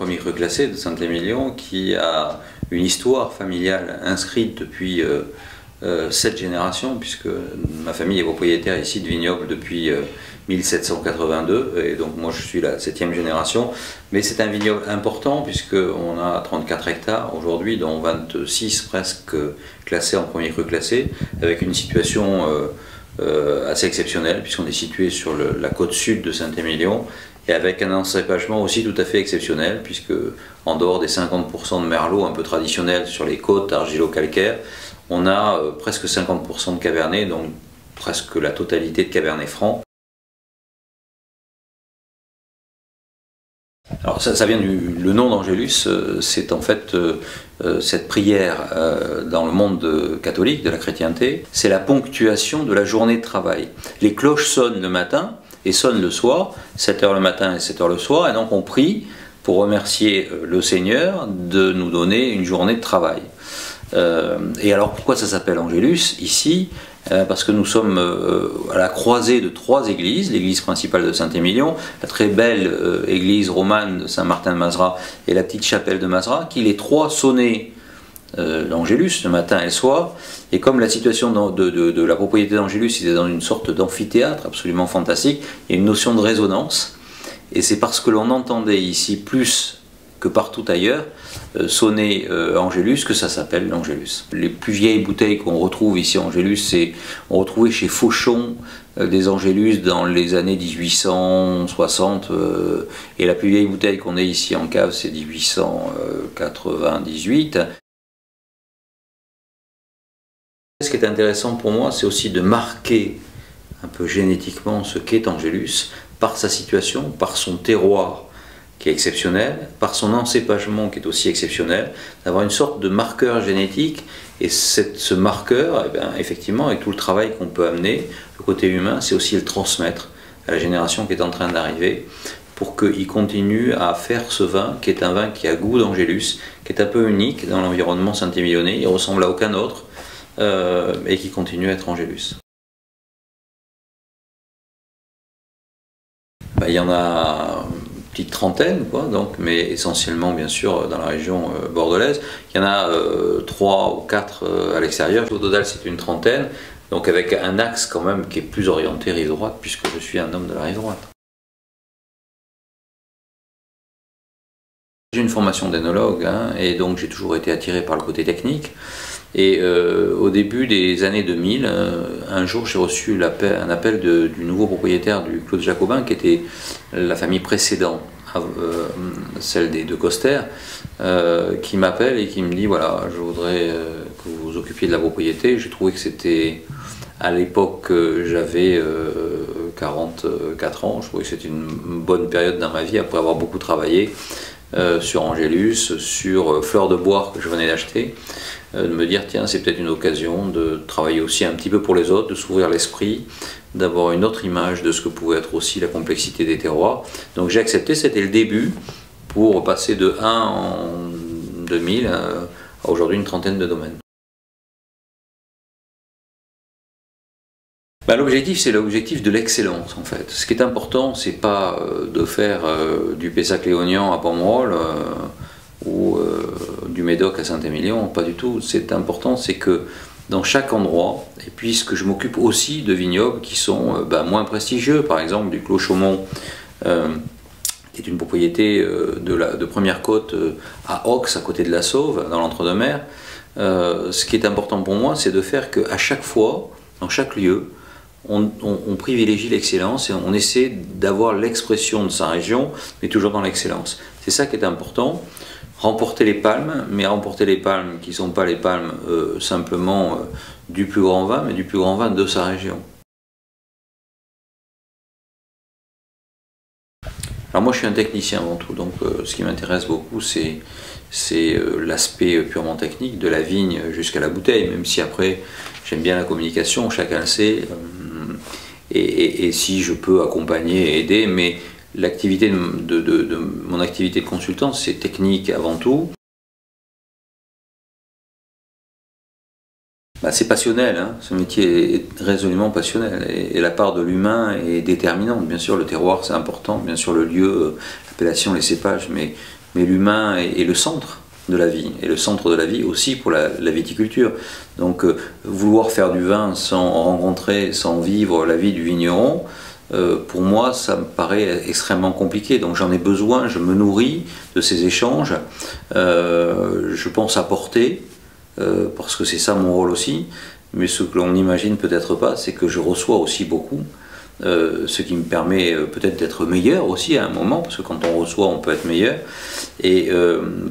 premier cru classé de Saint-Émilion qui a une histoire familiale inscrite depuis 7 générations, puisque ma famille est propriétaire ici de vignobles depuis 1782, et donc moi je suis la 7e génération. Mais c'est un vignoble important puisqu'on a 34 hectares aujourd'hui, dont 26 presque classés en premier cru classé, avec une situation assez exceptionnelle puisqu'on est situé sur la côte sud de Saint-Émilion, et avec un encépagement aussi tout à fait exceptionnel, puisque en dehors des 50% de merlot un peu traditionnels sur les côtes argilo-calcaires, on a presque 50% de cabernet, donc presque la totalité de cabernet franc. Alors ça vient le nom d'Angélus, c'est en fait cette prière dans le monde catholique, de la chrétienté, c'est la ponctuation de la journée de travail. Les cloches sonnent le matin et sonnent le soir, 7h le matin et 7h le soir, et donc on prie pour remercier le Seigneur de nous donner une journée de travail. Et alors pourquoi ça s'appelle Angélus ici? Parce que nous sommes à la croisée de 3 églises, l'église principale de Saint-Émilion, la très belle église romane de Saint-Martin-de-Mazras et la petite chapelle de Mazras, qui les 3 sonnaient l'Angélus le matin et le soir. Et comme la situation de la propriété d'Angélus était dans une sorte d'amphithéâtre absolument fantastique, il y a une notion de résonance, et c'est parce que l'on entendait ici plus que partout ailleurs sonner Angélus que ça s'appelle l'Angélus. Les plus vieilles bouteilles qu'on retrouve ici à Angélus, on retrouvait chez Fauchon des Angélus dans les années 1860, et la plus vieille bouteille qu'on ait ici en cave c'est 1898. Ce qui est intéressant pour moi, c'est aussi de marquer un peu génétiquement ce qu'est Angélus par sa situation, par son terroir qui est exceptionnel, par son encépagement qui est aussi exceptionnel, d'avoir une sorte de marqueur génétique, et ce marqueur, eh bien, effectivement, avec tout le travail qu'on peut amener, le côté humain, c'est aussi le transmettre à la génération qui est en train d'arriver, pour qu'il continue à faire ce vin, qui est un vin qui a goût d'Angélus, qui est un peu unique dans l'environnement saint-émilionnais, il ressemble à aucun autre, et qui continue à être Angélus. Il y en a une petite trentaine, donc, mais essentiellement bien sûr dans la région bordelaise. Il y en a 3 ou 4 à l'extérieur. Au total c'est une trentaine, donc avec un axe quand même qui est plus orienté rive droite, puisque je suis un homme de la rive droite. J'ai une formation d'énologue, et donc j'ai toujours été attiré par le côté technique. Et au début des années 2000, un jour j'ai reçu un appel du nouveau propriétaire du Clos de Jacobin, qui était la famille précédente, celle des De Coster, qui m'appelle et qui me dit voilà, je voudrais que vous vous occupiez de la propriété. J'ai trouvé que c'était, à l'époque j'avais 44 ans, je trouvais que c'était une bonne période dans ma vie après avoir beaucoup travaillé sur Angélus, sur Fleur de Bois que je venais d'acheter, de me dire tiens, c'est peut-être une occasion de travailler aussi un petit peu pour les autres, de s'ouvrir l'esprit, d'avoir une autre image de ce que pouvait être aussi la complexité des terroirs. Donc j'ai accepté, c'était le début pour passer de 1 en 2000 à aujourd'hui une trentaine de domaines. L'objectif, c'est l'objectif de l'excellence en fait. Ce qui est important, c'est pas de faire du Pessac-Léognan à Pomerol ou du Médoc à Saint-Émilion, pas du tout. C'est important, c'est que dans chaque endroit, et puisque je m'occupe aussi de vignobles qui sont moins prestigieux, par exemple du Clos Chaumont, qui est une propriété de première côte à Aux, à côté de la Sauve, dans l'Entre-deux-Mers. Ce qui est important pour moi, c'est de faire qu'à chaque fois, dans chaque lieu, on privilégie l'excellence et on essaie d'avoir l'expression de sa région, mais toujours dans l'excellence. C'est ça qui est important. Remporter les palmes, mais remporter les palmes qui ne sont pas les palmes simplement du plus grand vin, mais du plus grand vin de sa région. Alors moi je suis un technicien avant tout, donc ce qui m'intéresse beaucoup c'est l'aspect purement technique, de la vigne jusqu'à la bouteille, même si après j'aime bien la communication, chacun le sait, et si je peux accompagner et aider, mais l'activité mon activité de consultant c'est technique avant tout. C'est passionnel, ce métier est résolument passionnel et la part de l'humain est déterminante. Bien sûr le terroir c'est important, bien sûr le lieu, l'appellation, les cépages, mais mais l'humain est le centre de la vie, et le centre de la vie aussi pour la viticulture. Donc vouloir faire du vin sans rencontrer, sans vivre la vie du vigneron, pour moi ça me paraît extrêmement compliqué. Donc j'en ai besoin, je me nourris de ces échanges, je pense apporter, parce que c'est ça mon rôle aussi, mais ce que l'on n'imagine peut-être pas, c'est que je reçois aussi beaucoup. Ce qui me permet peut-être d'être meilleur aussi à un moment, parce que quand on reçoit, on peut être meilleur. Et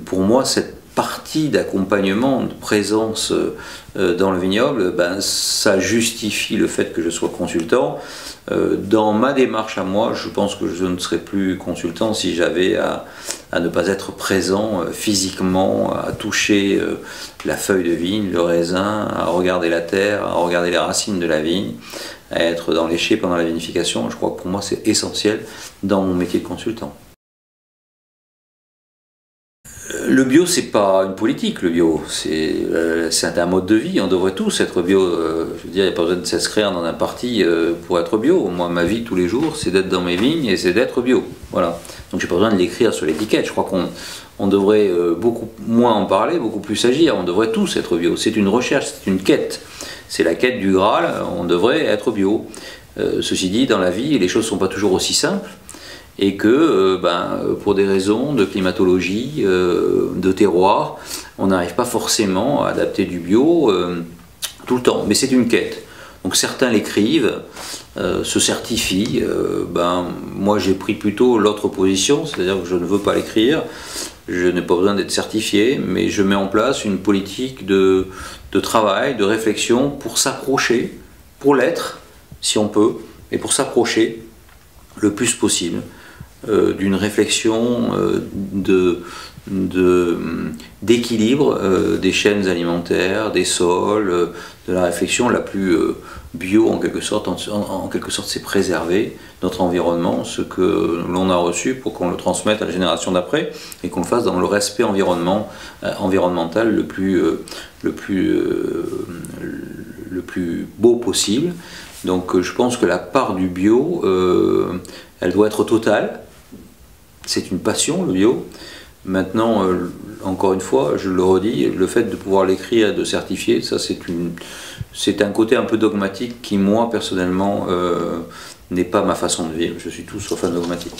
pour moi, cette partie d'accompagnement, de présence dans le vignoble, ben, ça justifie le fait que je sois consultant. Dans ma démarche à moi, je pense que je ne serais plus consultant si j'avais à ne pas être présent physiquement, à toucher la feuille de vigne, le raisin, à regarder la terre, à regarder les racines de la vigne, à être dans les chais pendant la vinification. Je crois que pour moi c'est essentiel dans mon métier de consultant. Le bio, c'est pas une politique, le bio, c'est un mode de vie, on devrait tous être bio. Je veux dire, il n'y a pas besoin de s'inscrire dans un parti pour être bio. Moi, ma vie tous les jours, c'est d'être dans mes vignes et c'est d'être bio. Voilà. Donc j'ai pas besoin de l'écrire sur l'étiquette. Je crois qu'on devrait beaucoup moins en parler, beaucoup plus agir. On devrait tous être bio. C'est une recherche, c'est une quête. C'est la quête du Graal, on devrait être bio. Ceci dit, dans la vie, les choses ne sont pas toujours aussi simples. Et que pour des raisons de climatologie, de terroir, on n'arrive pas forcément à adapter du bio tout le temps. Mais c'est une quête. Donc certains l'écrivent, se certifient. Moi j'ai pris plutôt l'autre position, c'est-à-dire que je ne veux pas l'écrire, je n'ai pas besoin d'être certifié, mais je mets en place une politique de travail, de réflexion pour s'approcher, pour l'être, si on peut, et pour s'approcher le plus possible d'une réflexion d'équilibre des chaînes alimentaires, des sols, de la réflexion la plus bio en quelque sorte. En quelque sorte, c'est préserver notre environnement, ce que l'on a reçu, pour qu'on le transmette à la génération d'après et qu'on le fasse dans le respect environnemental le plus beau possible. Donc je pense que la part du bio, elle doit être totale. C'est une passion, le bio. Maintenant, encore une fois, je le redis, le fait de pouvoir l'écrire et de certifier, ça c'est un côté un peu dogmatique qui, moi, personnellement, n'est pas ma façon de vivre. Je suis tout sauf un dogmatique.